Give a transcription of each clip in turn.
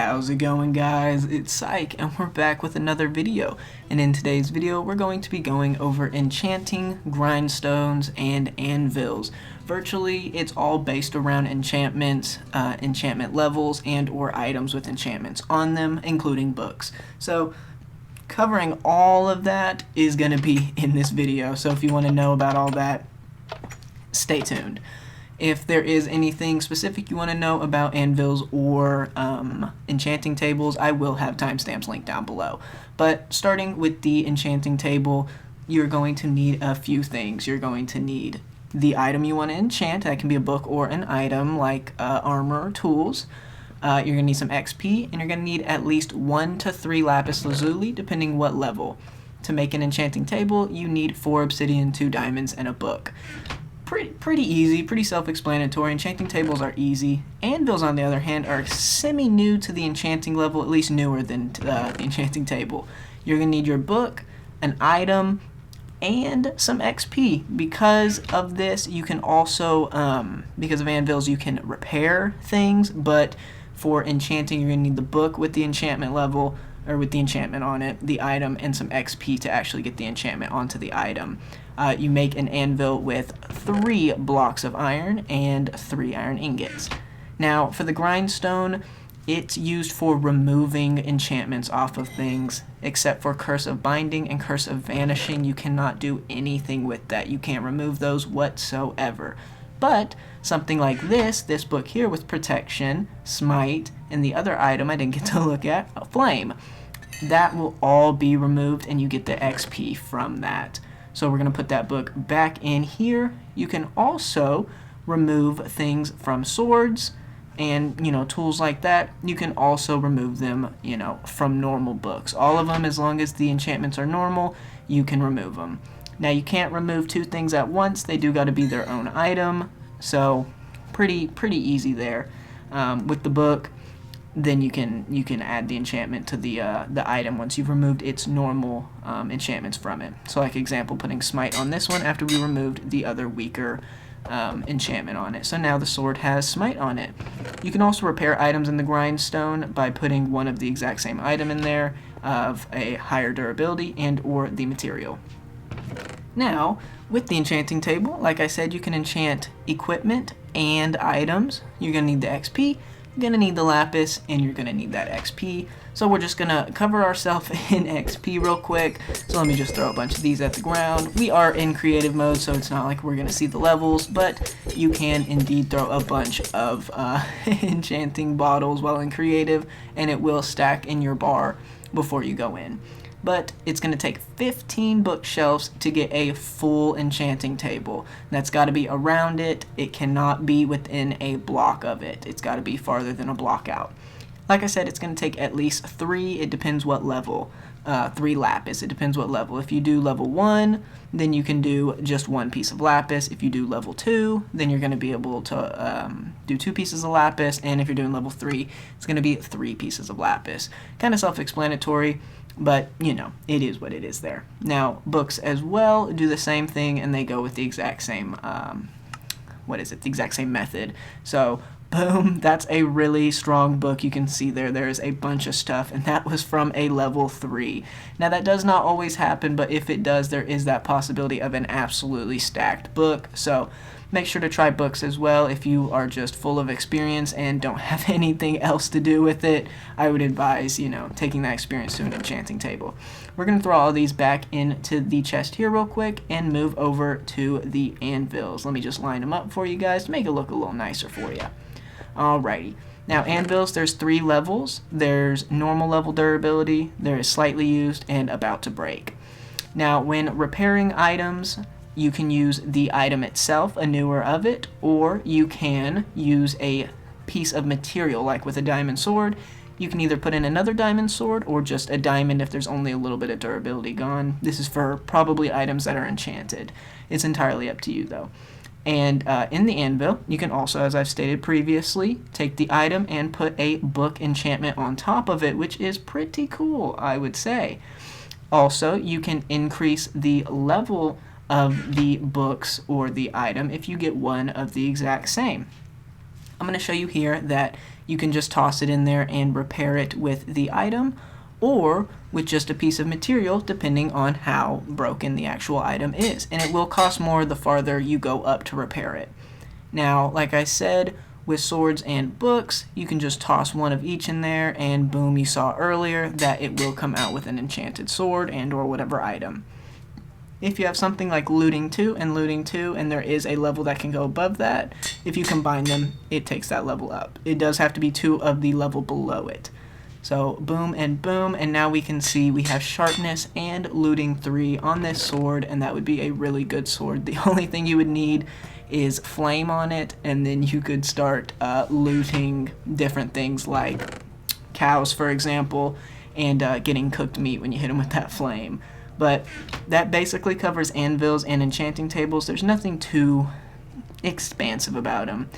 How's it going, guys? It's Psych, and we're back with another video. And in today's video, we're going to be going over enchanting, grindstones, and anvils. Virtually, it's all based around enchantments, enchantment levels, and or items with enchantments on them, including books. So, covering all of that is going to be in this video. So if you want to know about all that, stay tuned. If there is anything specific you want to know about anvils or enchanting tables, I will have timestamps linked down below. But starting with the enchanting table, you're going to need a few things. You're going to need the item you want to enchant. That can be a book or an item like armor or tools. You're going to need some XP, and you're going to need at least 1 to 3 lapis lazuli, depending what level. To make an enchanting table, you need 4 obsidian, 2 diamonds, and a book. Pretty easy, pretty self-explanatory. Enchanting tables are easy. Anvils, on the other hand, are semi-new to the enchanting level, at least newer than the enchanting table. You're going to need your book, an item, and some XP. Because of this, you can also, because of anvils, you can repair things, but for enchanting, you're going to need the book with the enchantment level, or with the enchantment on it, the item, and some XP to actually get the enchantment onto the item. You make an anvil with 3 blocks of iron and 3 iron ingots. Now, for the grindstone, it's used for removing enchantments off of things, except for Curse of Binding and Curse of Vanishing. You cannot do anything with that. You can't remove those whatsoever. But something like this book here with Protection, Smite, and the other item I didn't get to look at, Flame, that will all be removed and you get the XP from that. So we're going to put that book back in here. You can also remove things from swords and, tools like that. You can also remove them, from normal books. All of them, as long as the enchantments are normal, you can remove them. Now, you can't remove 2 things at once. They do got to be their own item. So pretty easy there. With the book, then you can add the enchantment to the item once you've removed its normal enchantments from it. So like example, putting Smite on this one after we removed the other weaker enchantment on it. So now the sword has Smite on it. You can also repair items in the grindstone by putting one of the exact same item in there of a higher durability and or the material. Now, with the enchanting table, like I said, you can enchant equipment and items. You're going to need the XP, you're going to need the lapis, and you're going to need that XP. So we're just going to cover ourselves in XP real quick. So let me just throw a bunch of these at the ground. We are in creative mode, so it's not like we're going to see the levels, but you can indeed throw a bunch of enchanting bottles while in creative, and it will stack in your bar before you go in. But it's going to take 15 bookshelves to get a full enchanting table. That's got to be around it. It cannot be within a block of it. It's got to be farther than a block out. Like I said, it's going to take at least 3. It depends what level. 3 lapis. It depends what level. If you do level 1, then you can do just 1 piece of lapis. If you do level 2, then you're going to be able to do 2 pieces of lapis. And if you're doing level 3, it's going to be 3 pieces of lapis. Kind of self-explanatory. But, it is what it is there. Now, books as well do the same thing, and they go with the exact same, the exact same method. So, boom, that's a really strong book. You can see there's a bunch of stuff, and that was from a level 3. Now, that does not always happen, but if it does, there is that possibility of an absolutely stacked book. So, make sure to try books as well. If you are just full of experience and don't have anything else to do with it, I would advise, taking that experience to an enchanting table. We're going to throw all these back into the chest here real quick and move over to the anvils. Let me just line them up for you guys to make it look a little nicer for you. Alrighty. Now, anvils, there's 3 levels. There's normal level durability, there is slightly used, and about to break. Now, when repairing items, you can use the item itself, a newer of it, or you can use a piece of material, like with a diamond sword. You can either put in another diamond sword or just a diamond if there's only a little bit of durability gone. This is for probably items that are enchanted. It's entirely up to you, though. And in the anvil, you can also, as I've stated previously, take the item and put a book enchantment on top of it, which is pretty cool, I would say. Also, you can increase the level of the books or the item if you get one of the exact same. I'm going to show you here that you can just toss it in there and repair it with the item, or with just a piece of material, depending on how broken the actual item is. And it will cost more the farther you go up to repair it. Now, like I said, with swords and books, you can just toss one of each in there, and boom, you saw earlier that it will come out with an enchanted sword and or whatever item. If you have something like looting 2, and there is a level that can go above that, if you combine them, it takes that level up. It does have to be 2 of the level below it. So boom, and now we can see we have sharpness and looting 3 on this sword, and that would be a really good sword. The only thing you would need is flame on it, and then you could start looting different things like cows, for example, and getting cooked meat when you hit them with that flame. But that basically covers anvils and enchanting tables. There's nothing too expansive about them.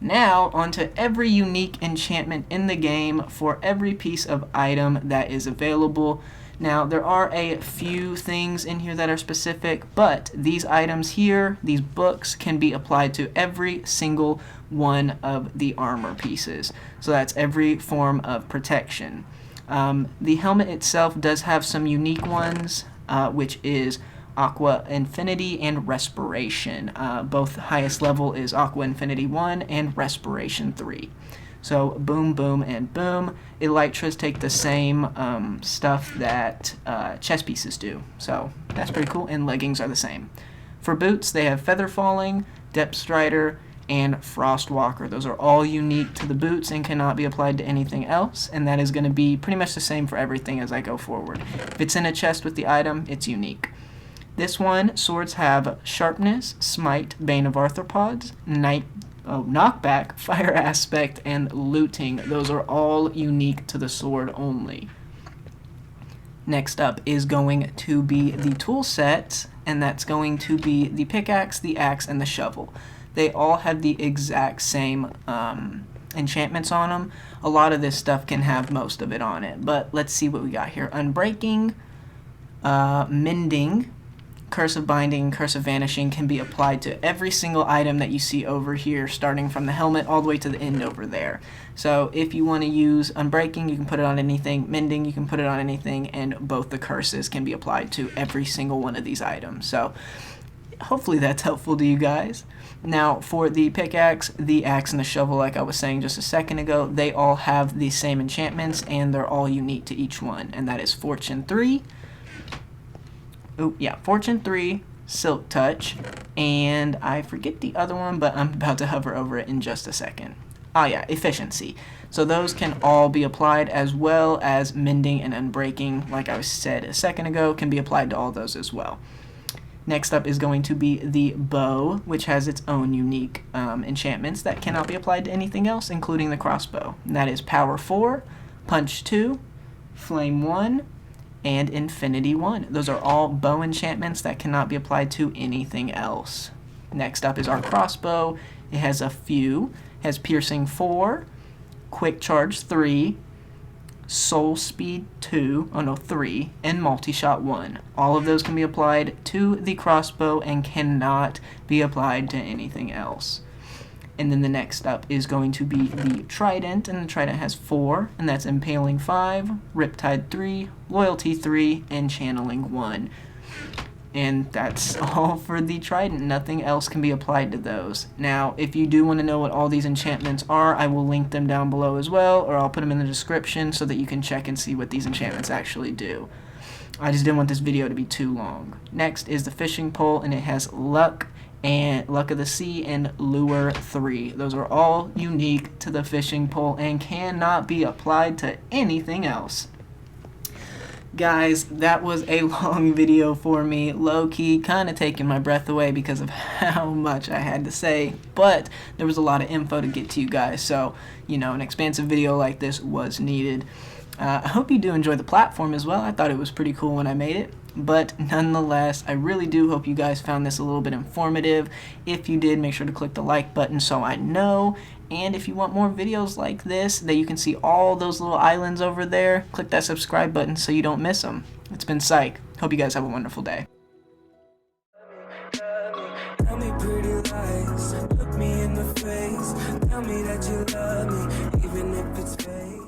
Now, onto every unique enchantment in the game for every piece of item that is available. Now, there are a few things in here that are specific, but these items here, these books, can be applied to every single one of the armor pieces. So that's every form of protection. The helmet itself does have some unique ones, which is Aqua Infinity and Respiration. Both highest level is Aqua Infinity 1 and Respiration 3. So boom, boom, and boom. Elytras take the same stuff that chest pieces do. So that's pretty cool, and leggings are the same. For boots, they have Feather Falling, Depth Strider, and Frostwalker. Those are all unique to the boots and cannot be applied to anything else, and that is going to be pretty much the same for everything as I go forward. If it's in a chest with the item, it's unique. This one, swords have Sharpness, Smite, Bane of Arthropods, Knockback, Fire Aspect, and Looting. Those are all unique to the sword only. Next up is going to be the tool set, and that's going to be the pickaxe, the axe, and the shovel. They all have the exact same enchantments on them. A lot of this stuff can have most of it on it, but let's see what we got here. Unbreaking, mending, Curse of Binding, Curse of Vanishing can be applied to every single item that you see over here, starting from the helmet all the way to the end over there. So if you want to use Unbreaking, you can put it on anything. Mending, you can put it on anything, and both the curses can be applied to every single one of these items. So hopefully that's helpful to you guys. Now, for the pickaxe, the axe, and the shovel, like I was saying just a second ago, they all have the same enchantments, and they're all unique to each one, and that is Fortune 3, Fortune 3, Silk Touch, and I forget the other one, but I'm about to hover over it in just a second. Efficiency. So those can all be applied, as well as Mending and Unbreaking, like I said a second ago, can be applied to all those as well. Next up is going to be the bow, which has its own unique enchantments that cannot be applied to anything else, including the crossbow. And that is Power 4, Punch 2, Flame 1, and Infinity 1. Those are all bow enchantments that cannot be applied to anything else. Next up is our crossbow. It has a few. It has Piercing 4, Quick Charge 3, Soul Speed 3, and Multi-Shot 1. All of those can be applied to the crossbow and cannot be applied to anything else. And then the next up is going to be the Trident, and the Trident has 4, and that's Impaling 5, Riptide 3, Loyalty 3, and Channeling 1. And that's all for the Trident. Nothing else can be applied to those. Now, if you do want to know what all these enchantments are, I will link them down below as well, or I'll put them in the description so that you can check and see what these enchantments actually do. I just didn't want this video to be too long. Next is the Fishing Pole, and it has Luck and Luck of the Sea and Lure 3. Those are all unique to the Fishing Pole and cannot be applied to anything else. Guys, that was a long video for me, low-key, kind of taking my breath away because of how much I had to say, but there was a lot of info to get to you guys, so, you know, an expansive video like this was needed. I hope you do enjoy the platform as well. I thought it was pretty cool when I made it, but nonetheless, I really do hope you guys found this a little bit informative. If you did, make sure to click the like button so I know. And if you want more videos like this, that you can see all those little islands over there, click that subscribe button so you don't miss them. It's been Psych. Hope you guys have a wonderful day. Tell me pretty lies, look me in the face. tell me that you love me, even if it's fake.